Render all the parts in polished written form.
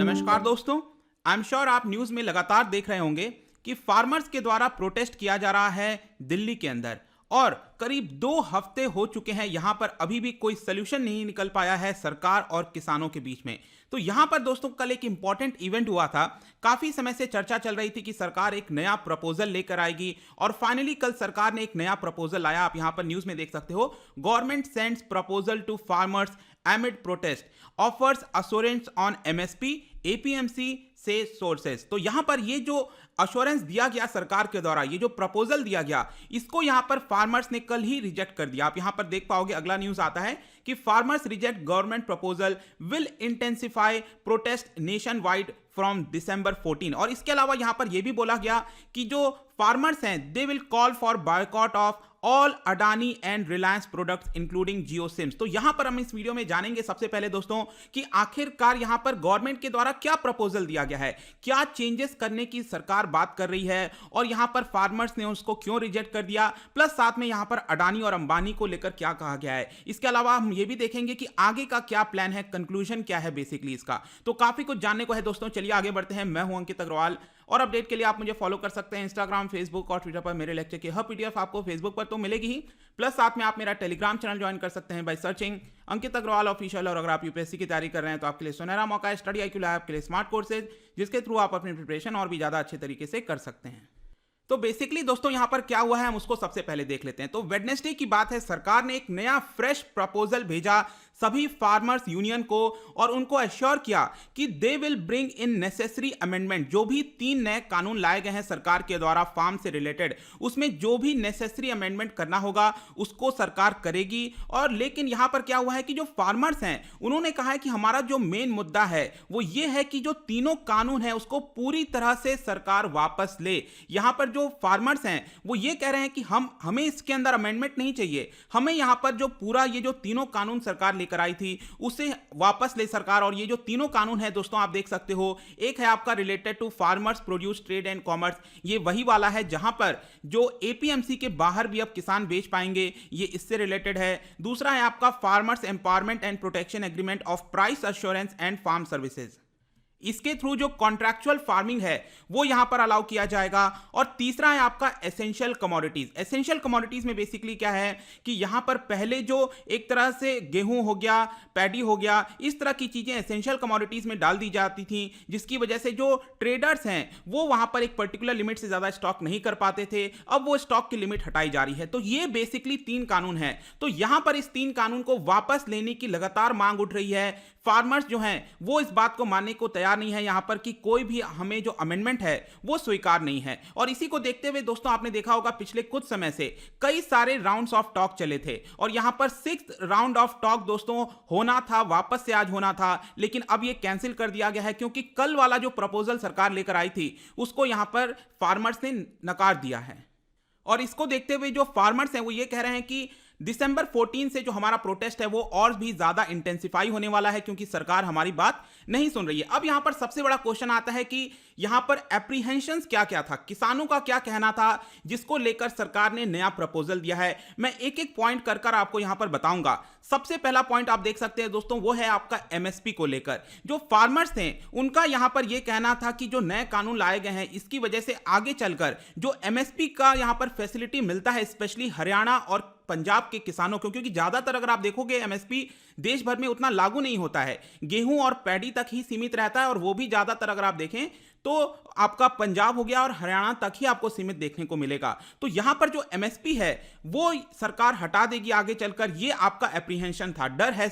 नमस्कार दोस्तों। I am sure आप न्यूज़ में लगातार देख रहे होंगे कि फार्मर्स के द्वारा प्रोटेस्ट किया जा रहा है दिल्ली के अंदर और करीब 2 हफ्ते हो चुके हैं। यहां पर अभी भी कोई सलूशन नहीं निकल पाया है सरकार और किसानों के बीच में। तो यहां पर दोस्तों कल एक इंपॉर्टेंट इवेंट हुआ था। काफी समय से चर्चा चल रही थी कि सरकार एक नया प्रपोजल लेकर आएगी और फाइनली कल सरकार ने एक नया प्रपोजल लाया। आप यहां पर न्यूज़ में देख सकते हो, government sends proposal to farmers amid protest offers assurance on MSP APMC से सोर्सेस। तो यहां पर ये जो अश्योरेंस दिया गया सरकार के द्वारा, ये जो प्रपोजल दिया गया, इसको यहां पर फार्मर्स ने कल ही रिजेक्ट कर दिया। आप यहां पर देख पाओगे, अगला न्यूज़ आता है कि farmers reject government proposal will intensify protest nation wide from December 14। और इसके अलावा यहां पर यह भी बोला गया कि जो फार्मर्स हैं they will call for boycott of all Adani and Reliance products including Jio SIMs. तो यहां पर हम इस वीडियो में जानेंगे सबसे पहले दोस्तों कि आखिरकार यहां पर गवर्नमेंट के द्वारा क्या प्रपोजल दिया गया है, क्या चेंजेस करने की सरकार बात कर रही है और यहां पर फार्मर्स ने उसको क्यों रिजेक्ट कर दिया, प्लस साथ में यहां पर अडानी और अंबानी को लेकर क्या कहा गया है। इसके अलावा हम ये भी देखेंगे कि आगे का क्या प्लान है, कंक्लूजन क्या है बेसिकली इसका। तो काफी कुछ जानने को है दोस्तों। चलिए आगे बढ़ते हैं। मैं हूं अंकित अग्रवाल और अपडेट के लिए आप मुझे फॉलो कर सकते हैं इंस्टाग्राम, फेसबुक और ट्विटर पर। मेरे लेक्चर की हर पीडीएफ आपको फेसबुक पर तो मिलेगी ही, प्लस साथ में आप मेरा टेलीग्राम चैनल ज्वाइन कर सकते हैं by searching Ankit Agrawal official. और अगर आप यूपीएससी की तैयारी कर रहे हैं तो आपके लिए सुनहरा मौका है स्टडी IQ लैब के लिए स्मार्ट कोर्सेज, जिसके थ्रू आप अपनी प्रिपरेशन और भी ज्यादा अच्छे तरीके से कर सकते हैं। तो बेसिकली दोस्तों यहां पर क्या हुआ है हम उसको सबसे पहले देख लेते हैं। तो वेडनेसडे की बात है, सरकार ने एक नया फ्रेश प्रपोजल भेजा सभी फार्मर्स यूनियन को और उनको एश्योर किया कि they will bring in necessary amendment. जो भी 3 नए कानून लाए गए हैं सरकार के द्वारा फार्म से रिलेटेड, उसमें जो भी नेसेसरी अमेंडमेंट करना होगा उसको सरकार करेगी। और लेकिन यहां पर क्या हुआ है कि जो फार्मर्स हैं उन्होंने कहा है कि हमारा जो मेन मुद्दा है वो ये है कि जो तीनों कानून है उसको पूरी तरह से सरकार वापस ले। यहां पर जो फार्मर्स हैं वो ये कह रहे हैं कि हमें इसके अंदर अमेंडमेंट नहीं चाहिए, हमें यहां पर जो पूरा ये जो तीनों कानून सरकार लेकर आई थी उसे वापस ले सरकार। और ये जो तीनों कानून है दोस्तों आप देख सकते हो, एक है आपका related to farmers produce trade and commerce, ये वही वाला है जहां पर जो APMC के बाहर भी अब किसान बेच पाएंगे, ये इससे रिलेटेड है। दूसरा है आपका farmers empowerment and protection agreement of price assurance and farm services, इसके थ्रू जो कॉन्ट्रैक्चुअल फार्मिंग है वो यहां पर अलाउ किया जाएगा। और तीसरा है आपका एसेंशियल कमोडिटीज। एसेंशियल कमोडिटीज में बेसिकली क्या है कि यहां पर पहले जो एक तरह से गेहूं हो गया, पैडी हो गया, इस तरह की चीजें एसेंशियल कमोडिटीज में डाल दी जाती थी, जिसकी वजह से जो ट्रेडर्स हैं वो वहां पर एक पर्टिकुलर लिमिट से ज्यादा स्टॉक नहीं कर पाते थे। अब वो स्टॉक की लिमिट हटाई जा रही है। तो ये बेसिकली 3 कानून है। तो यहां पर इस 3 कानून को वापस लेने की लगातार मांग उठ रही है। फार्मर्स जो हैं वो इस बात को मानने को तैयार नहीं है यहां पर कि कोई भी हमें जो अमेंडमेंट है वो स्वीकार नहीं है। और इसी को देखते हुए दोस्तों आपने देखा होगा पिछले कुछ समय से कई सारे राउंड्स ऑफ टॉक चले थे और यहां पर 6th राउंड ऑफ टॉक दोस्तों होना था, वापस से आज होना था, लेकिन अब ये कैंसिल कर दिया गया है क्योंकि कल वाला जो प्रपोजल सरकार लेकर आई थी उसको यहां पर फार्मर्स ने नकार दिया है। और इसको देखते हुए जो फार्मर्स हैं वो ये कह रहे हैं कि December 14 से जो हमारा प्रोटेस्ट है वो और भी ज्यादा इंटेंसिफाई होने वाला है क्योंकि सरकार हमारी बात नहीं सुन रही है। अब यहां पर सबसे बड़ा क्वेश्चन आता है कि यहां पर एप्रीहेंशंस क्या क्या था, किसानों का क्या कहना था जिसको लेकर सरकार ने नया प्रपोजल दिया है। मैं एक एक पॉइंट कर आपको यहां पर बताऊंगा। सबसे पहला पॉइंट आप देख सकते हैं दोस्तों, वो है आपका MSP को लेकर। जो फार्मर्स थे उनका यहां पर यह कहना था कि जो नए कानून लाए गए हैं इसकी वजह से आगे चलकर जो MSP का यहां पर फैसिलिटी मिलता है स्पेशली हरियाणा और पंजाब के किसानों को, क्योंकि ज्यादातर अगर आप देखोगे MSP देश भर में उतना लागू नहीं होता है, गेहूं और पैडी तक ही सीमित रहता है और वो भी ज्यादातर अगर आप देखें तो आपका पंजाब हो गया और हरियाणा तक ही आपको सीमित देखने को मिलेगा। तो यहां पर जो MSP है वो सरकार हटा देगी आगे चलकर, ये आपका एप्रीहेंशन था, डर है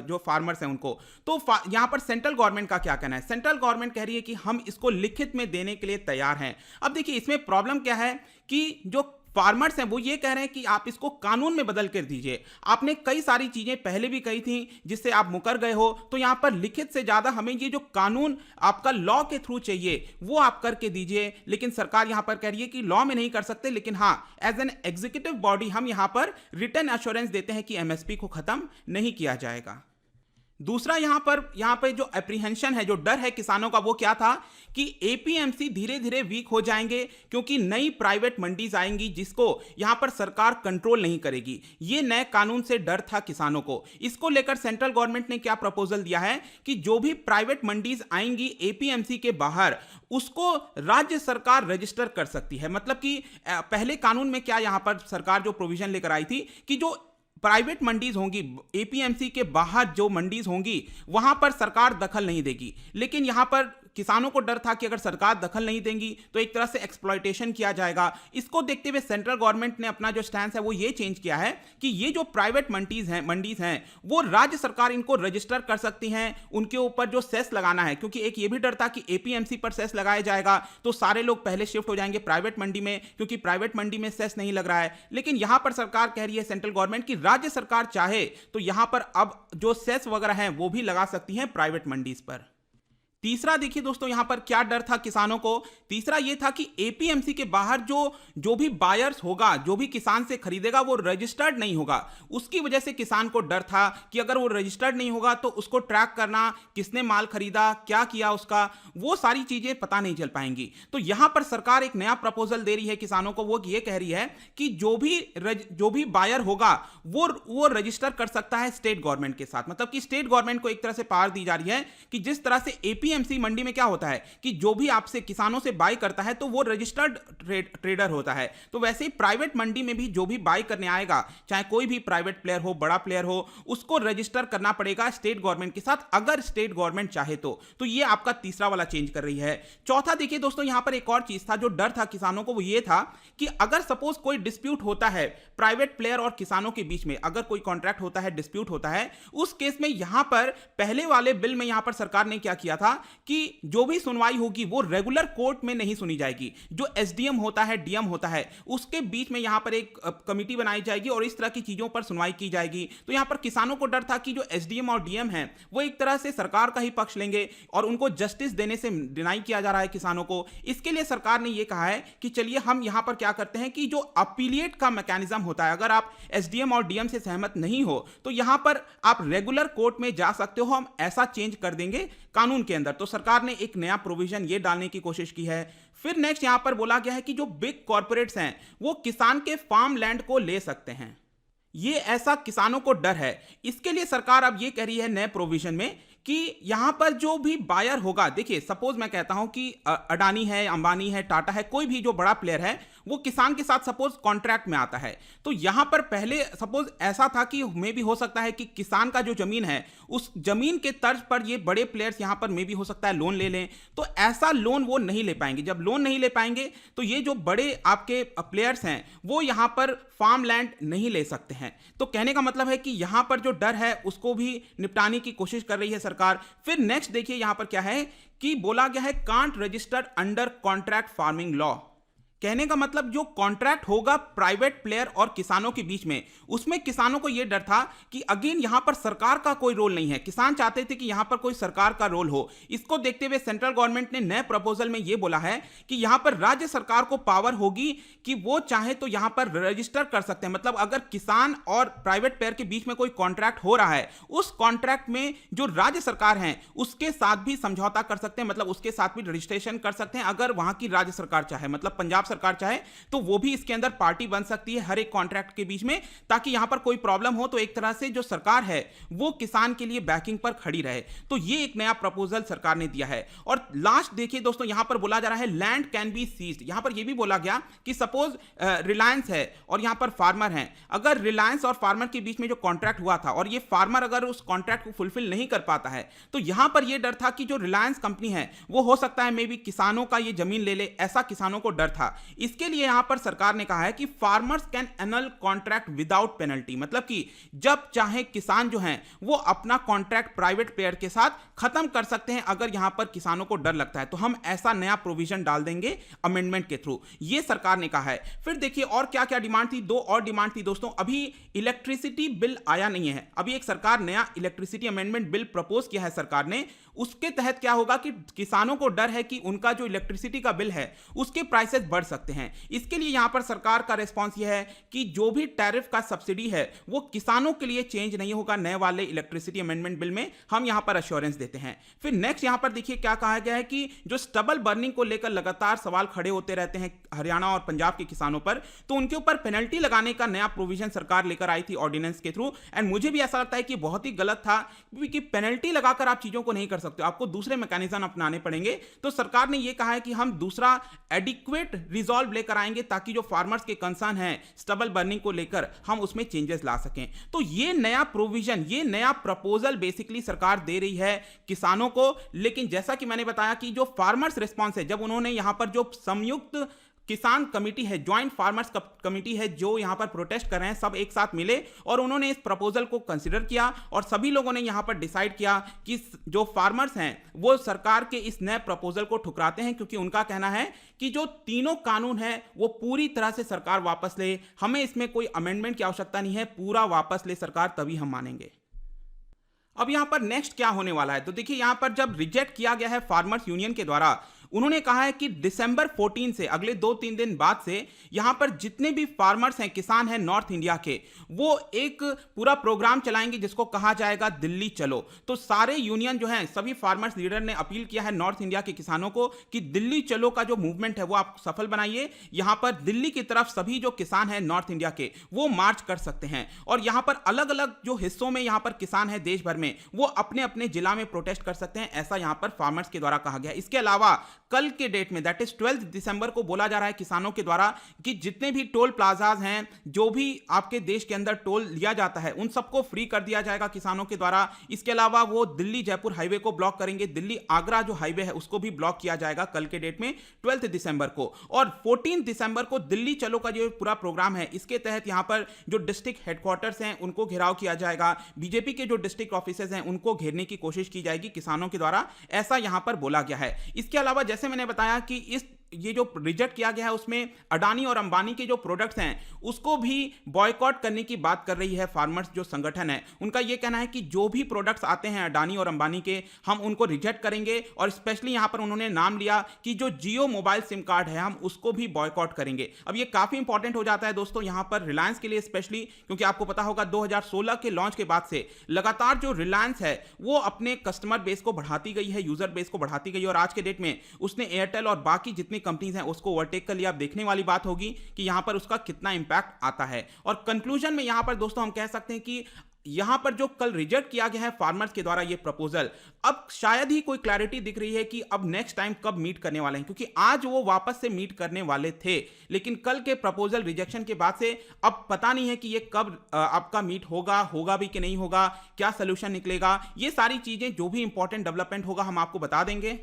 जो फार्मर्स हैं उनको। तो यहां पर सेंट्रल गवर्नमेंट का क्या कहना है? सेंट्रल गवर्नमेंट कह रही है कि हम इसको लिखित में देने के लिए तैयार हैं। अब देखिए इसमें प्रॉब्लम क्या है कि जो फार्मर्स हैं वो ये कह रहे हैं कि आप इसको कानून में बदल कर दीजिए। आपने कई सारी चीजें पहले भी कही थी जिससे आप मुकर गए हो, तो यहां पर लिखित से ज्यादा हमें ये जो कानून आपका लॉ के थ्रू चाहिए वो आप करके दीजिए। लेकिन सरकार यहां पर कह रही है कि लॉ में नहीं कर सकते, लेकिन हां एज एन एग्जीक्यूटिव बॉडी हम यहां पर रिटन एश्योरेंस देते हैं कि MSP को खत्म नहीं किया जाएगा। दूसरा यहाँ पर जो एप्रीहेंशन है, जो डर है किसानों का, वो क्या था कि एपीएमसी धीरे धीरे वीक हो जाएंगे क्योंकि नई प्राइवेट मंडीज आएंगी जिसको यहाँ पर सरकार कंट्रोल नहीं करेगी। ये नए कानून से डर था किसानों को। इसको लेकर सेंट्रल गवर्नमेंट ने क्या प्रपोजल दिया है कि जो भी प्राइवेट मंडीज आएंगी एपीएमसी के बाहर, उसको राज्य सरकार रजिस्टर कर सकती है। मतलब कि पहले कानून में क्या यहाँ पर सरकार जो प्रोविजन लेकर आई थी कि जो प्राइवेट मंडीज होंगी, एपीएमसी के बाहर जो मंडीज होंगी, वहां पर सरकार दखल नहीं देगी। लेकिन यहां पर किसानों को डर था कि अगर सरकार दखल नहीं देंगी तो एक तरह से एक्सप्लॉयटेशन किया जाएगा। इसको देखते हुए सेंट्रल गवर्नमेंट ने अपना जो स्टैंड है वो ये चेंज किया है कि ये जो प्राइवेट मंडीज हैं वो राज्य सरकार इनको रजिस्टर कर सकती हैं। उनके ऊपर जो सेस लगाना है, क्योंकि एक ये भी डर था कि एपीएमसी पर सेस लगाया जाएगा तो सारे लोग पहले शिफ्ट हो जाएंगे प्राइवेट मंडी में, क्योंकि प्राइवेट मंडी में सेस नहीं लग रहा है। लेकिन यहां पर सरकार कह रही है, सेंट्रल गवर्नमेंट, की राज्य सरकार चाहे तो यहां पर अब जो सेस वगैरह हैं वो भी लगा सकती हैं प्राइवेट मंडीज पर। तीसरा देखिए दोस्तों, यहां पर क्या डर था किसानों को। तीसरा यह था कि एपीएमसी के बाहर जो भी बायर्स होगा, जो भी किसान से खरीदेगा, वो रजिस्टर्ड नहीं होगा। उसकी वजह से किसान को डर था कि अगर वो रजिस्टर्ड नहीं होगा तो उसको ट्रैक करना, किसने माल खरीदा, क्या किया उसका, वो सारी चीजें पता नहीं चल पाएंगी। तो यहां पर सरकार एक नया प्रपोजल दे रही है किसानों को। वो ये कह रही है कि जो भी बायर होगा वो रजिस्टर कर सकता है स्टेट गवर्नमेंट के साथ। मतलब कि स्टेट गवर्नमेंट को एक तरह से पावर दी जा रही है कि जिस तरह से एपीएमसी मंडी में क्या होता है कि जो भी आपसे किसानों से बाई करता है तो वो रजिस्टर्ड ट्रेडर होता है, तो वैसे ही प्राइवेट मंडी में भी जो भी बाई करने आएगा, चाहे कोई भी प्राइवेट प्लेयर हो, बड़ा प्लेयर हो, उसको रजिस्टर करना पड़ेगा स्टेट गवर्नमेंट के साथ, अगर स्टेट गवर्नमेंट चाहे तो ये आपका तीसरा वाला चेंज कर रही है। चौथा देखिए दोस्तों, यहां पर एक और चीज था जो डर था किसानों को, वो ये था कि अगर सपोज कोई डिस्प्यूट होता है प्राइवेट प्लेयर और किसानों के बीच में, अगर कोई कॉन्ट्रैक्ट होता है, डिस्प्यूट होता है, उस केस में यहां पर पहले वाले बिल में यहां पर सरकार ने क्या किया था कि जो भी सुनवाई होगी वो रेगुलर कोर्ट में नहीं सुनी जाएगी। जो एसडीएम होता है, डीएम होता है, उसके बीच में यहां पर एक कमिटी बनाई जाएगी और इस तरह की चीजों पर सुनवाई की जाएगी। तो यहां पर किसानों को डर था कि जो एसडीएम और डीएम हैं वो एक तरह से सरकार का ही पक्ष लेंगे और उनको जस्टिस देने से डिनाई किया जा रहा है किसानों को। इसके लिए सरकार ने यह कहा है कि चलिए हम यहां पर क्या करते हैं कि जो अपीलिएट का मैकेनिज्म होता है, अगर आप एसडीएम और डीएम से सहमत नहीं हो तो यहां पर आप रेगुलर कोर्ट में जा सकते हो, हम ऐसा चेंज कर देंगे कानून के अंदर। तो सरकार ने एक नया प्रोविजन ये डालने की कोशिश की है। फिर नेक्स्ट यहां पर बोला गया है कि जो बिग कॉर्पोरेट्स हैं वो किसान के फार्म लैंड को ले सकते हैं। ये ऐसा किसानों को डर है। इसके लिए सरकार अब ये कह रही है नए प्रोविजन में कि यहां पर जो भी बायर होगा, देखिए सपोज मैं कहता हूं कि अडानी है, अंबानी है, टाटा है, कोई भी जो बड़ा प्लेयर है वो किसान के साथ सपोज कॉन्ट्रैक्ट में आता है, तो यहां पर पहले सपोज ऐसा था कि मे भी हो सकता है कि किसान का जो जमीन है उस जमीन के तर्ज पर ये बड़े प्लेयर्स यहां पर मे भी हो सकता है लोन ले लें, तो ऐसा लोन वो नहीं ले पाएंगे। जब लोन नहीं ले पाएंगे तो ये जो बड़े आपके प्लेयर्स हैं वो यहां पर फार्म लैंड नहीं ले सकते हैं। तो कहने का मतलब है कि यहां पर जो डर है उसको भी निपटाने की कोशिश कर रही है सरकार। फिर नेक्स्ट देखिए यहां पर क्या है कि बोला गया है can't registered under contract farming law. कहने का मतलब जो कॉन्ट्रैक्ट होगा प्राइवेट प्लेयर और किसानों के बीच में, उसमें किसानों को यह डर था कि अगेन यहां पर सरकार का कोई रोल नहीं है। किसान चाहते थे कि यहां पर कोई सरकार का रोल हो। इसको देखते हुए सेंट्रल गवर्नमेंट ने नए प्रपोजल में यह बोला है कि यहां पर राज्य सरकार को पावर होगी कि वो चाहे तो यहां पर रजिस्टर कर सकते हैं। मतलब अगर किसान और प्राइवेट प्लेयर के बीच में कोई कॉन्ट्रैक्ट हो रहा है, उस कॉन्ट्रैक्ट में जो राज्य सरकार है उसके साथ भी समझौता कर सकते हैं, मतलब उसके साथ भी रजिस्ट्रेशन कर सकते हैं अगर वहां की राज्य सरकार चाहे। मतलब पंजाब सरकार चाहे तो वो भी इसके अंदर पार्टी बन सकती है हर एक कॉन्ट्रैक्ट के बीच में, ताकि यहां पर कोई प्रॉब्लम हो तो एक तरह से जो सरकार है वो किसान के लिए बैकिंग पर खड़ी रहे। तो ये एक नया प्रपोजल सरकार ने दिया है। और लास्ट देखिए दोस्तों, यहां पर बोला जा रहा है लैंड कैन बी सीज्ड। यहां पर यह भी बोला गया कि सपोज रिलायंस है और यहां पर फार्मर है, अगर रिलायंस और फार्मर के बीच में जो कॉन्ट्रैक्ट हुआ था और ये फार्मर अगर उस कॉन्ट्रैक्ट को फुलफिल नहीं कर पाता है तो यहां पर यह डर था कि जो रिलायंस कंपनी है वो हो सकता है मे बी किसानों का ये जमीन ले ले, ऐसा किसानों को डर था। इसके लिए यहां पर सरकार ने कहा है कि farmers can anal contract without penalty. मतलब कि जब चाहे किसान जो हैं वो अपना कॉन्ट्रैक्ट प्राइवेट प्लेयर के साथ खत्म कर सकते हैं अगर यहां पर किसानों को डर लगता है। तो हम ऐसा नया प्रोविजन डाल देंगे अमेंडमेंट के थ्रू, ये सरकार ने कहा है। फिर देखिए और क्या क्या डिमांड थी, दो और डिमांड थी दोस्तों। अभी इलेक्ट्रिसिटी बिल आया नहीं है, अभी एक सरकार नया इलेक्ट्रिसिटी अमेंडमेंट बिल प्रपोज किया है सरकार ने। उसके तहत क्या होगा कि किसानों को डर है कि उनका जो इलेक्ट्रिसिटी का बिल है उसके प्राइसेस बढ़ सकते हैं। इसके लिए यहां पर सरकार का रिस्पॉन्स यह है कि जो भी टैरिफ का सब्सिडी है वो किसानों के लिए चेंज नहीं होगा। नए वाले इलेक्ट्रिसिटी अमेंडमेंट बिल में हम यहां पर अश्योरेंस देते हैं। फिर नेक्स्ट यहां पर देखिए क्या कहा गया है कि जो स्टबल बर्निंग को लेकर लगातार सवाल खड़े होते रहते हैं हरियाणा और पंजाब के किसानों पर, तो उनके ऊपर पेनल्टी लगाने का नया प्रोविजन सरकार लेकर आई थी ऑर्डिनेंस के थ्रू। एंड मुझे भी ऐसा लगता है कि बहुत ही गलत था, क्योंकि पेनल्टी लगाकर आप चीजों को नहीं कर सकते, आपको दूसरे मैकेनिज्म अपनाने पड़ेंगे। तो सरकार ने यह कहा है कि हम दूसरा एडिक्वेट रिजॉल्व लेकर आएंगे ताकि जो फार्मर्स के कंसर्न है स्टबल बर्निंग को लेकर हम उसमें चेंजेस ला सकें। तो ये नया प्रोविजन, ये नया प्रपोजल बेसिकली सरकार दे रही है किसानों को। लेकिन जैसा कि मैंने बताया कि जो फार्मर्स रिस्पॉन्स है, जब उन्होंने यहां पर जो संयुक्त किसान कमेटी है, ज्वाइंट फार्मर्स कमेटी है, जो यहां पर प्रोटेस्ट कर रहे हैं, सब एक साथ मिले और उन्होंने इस प्रपोजल को कंसीडर किया और सभी लोगों ने यहां पर डिसाइड किया कि जो फार्मर्स हैं वो सरकार के इस नए प्रपोजल को ठुकराते हैं, क्योंकि उनका कहना है कि जो तीनों कानून है वो पूरी तरह से सरकार वापस ले, हमें इसमें कोई अमेंडमेंट की आवश्यकता नहीं है, पूरा वापस ले सरकार, तभी हम मानेंगे। अब यहां पर नेक्स्ट क्या होने वाला है, तो देखिए यहां पर जब रिजेक्ट किया गया है फार्मर्स यूनियन के द्वारा, उन्होंने कहा है कि दिसंबर 14 से अगले 2-3 दिन बाद से यहां पर जितने भी फार्मर्स हैं, किसान हैं नॉर्थ इंडिया के, वो एक पूरा प्रोग्राम चलाएंगे जिसको कहा जाएगा दिल्ली चलो। तो सारे यूनियन जो हैं, सभी फार्मर्स लीडर ने अपील किया है नॉर्थ इंडिया के किसानों को कि दिल्ली चलो का जो मूवमेंट है वो आप सफल बनाइए। यहां पर दिल्ली की तरफ सभी जो किसान हैं नॉर्थ इंडिया के वो मार्च कर सकते हैं और यहां पर अलग अलग जो हिस्सों में यहां पर किसान हैं देश भर में, वो अपने अपने जिला में प्रोटेस्ट कर सकते हैं, ऐसा यहां पर फार्मर्स के द्वारा कहा गया। इसके अलावा कल के डेट में, दैट इज 12 दिसंबर को बोला जा रहा है किसानों के द्वारा कि जितने भी टोल प्लाजाज हैं, जो भी आपके देश के अंदर टोल लिया जाता है, उन सबको फ्री कर दिया जाएगा किसानों के द्वारा। इसके अलावा वो दिल्ली जयपुर हाईवे को ब्लॉक करेंगे, दिल्ली आगरा जो हाईवे है उसको भी ब्लॉक किया जाएगा कल के डेट में 12 दिसंबर को। और 14 दिसंबर को दिल्ली चलो का जो पूरा प्रोग्राम है, इसके तहत यहां पर जो डिस्ट्रिक्ट हेडक्वार्टर्स हैं उनको घेराव किया जाएगा, बीजेपी के जो डिस्ट्रिक्ट ऑफिसेज हैं उनको घेरने की कोशिश की जाएगी किसानों के द्वारा, ऐसा यहां पर बोला गया है। इसके अलावा जैसे मैंने बताया कि ये जो रिजेक्ट किया गया है उसमें अडानी और अंबानी के जो प्रोडक्ट्स हैं उसको भी बॉयकॉट करने की बात कर रही है फार्मर्स जो संगठन है। उनका ये कहना है कि जो भी प्रोडक्ट्स आते हैं अडानी और अंबानी के, हम उनको रिजेक्ट करेंगे और स्पेशली यहां पर उन्होंने नाम लिया कि जो जियो मोबाइल सिम कार्ड है हम उसको भी बॉयकॉट करेंगे। अब ये काफी इंपॉर्टेंट हो जाता है दोस्तों यहां पर रिलायंस के लिए स्पेशली, क्योंकि आपको पता होगा 2016 के लॉन्च के बाद से लगातार जो रिलायंस है वो अपने कस्टमर बेस को बढ़ाती गई है, यूजर बेस को बढ़ाती गई और आज के डेट में उसने एयरटेल और बाकी जितनी कंपनीज हैं उसको ओवरटेक कर लिया। अब देखने वाली बात होगी कि यहां पर उसका कितना इंपैक्ट आता है। और कंक्लूजन में यहां पर दोस्तों हम कह सकते हैं कि यहां पर जो कल रिजेक्ट किया गया है फार्मर्स के द्वारा ये प्रपोजल, अब शायद ही कोई क्लैरिटी दिख रही है कि अब नेक्स्ट टाइम कब मीट करने वाले हैं, क्योंकि आज वो वापस से मीट करने वाले थे, लेकिन कल के प्रपोजल रिजेक्शन के बाद से अब पता नहीं है कि ये कब आपका मीट होगा भी कि नहीं होगा, क्या सोल्यूशन निकलेगा। ये सारी चीजें जो भी इंपॉर्टेंट डेवलपमेंट होगा हम आपको बता देंगे।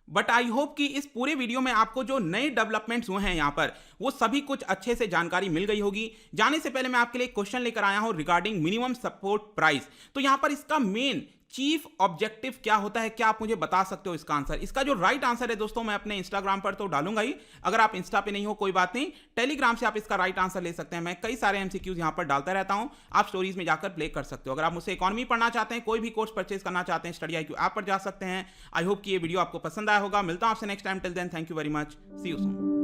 बट आई होप कि इस पूरे वीडियो में आपको जो नए डेवलपमेंट्स हुए हैं यहां पर वो सभी कुछ अच्छे से जानकारी मिल गई होगी। जाने से पहले मैं आपके लिए क्वेश्चन लेकर आया हूं रिगार्डिंग मिनिमम सपोर्ट प्राइस। तो यहां पर इसका मेन चीफ ऑब्जेक्टिव क्या होता है, क्या आप मुझे बता सकते हो इसका आंसर? इसका जो राइट आंसर है दोस्तों मैं अपने इंस्टाग्राम पर तो डालूंगा ही, अगर आप इंस्टा पे नहीं हो कोई बात नहीं, टेलीग्राम से आप इसका राइट आंसर ले सकते हैं। मैं कई सारे एमसीक्यूज यहां पर डालता रहता हूं, आप स्टोरीज में जाकर प्ले कर सकते हो। अगर आप मुझसे इकोनॉमी पढ़ना चाहते हैं, कोई भी कोर्स परचेज करना चाहते हैं, स्टडी IQ ऐप पर जा सकते हैं। आई होप कि ये वीडियो आपको पसंद आया होगा। मिलता हूं आपसे next time, till then thank you very much, see you soon.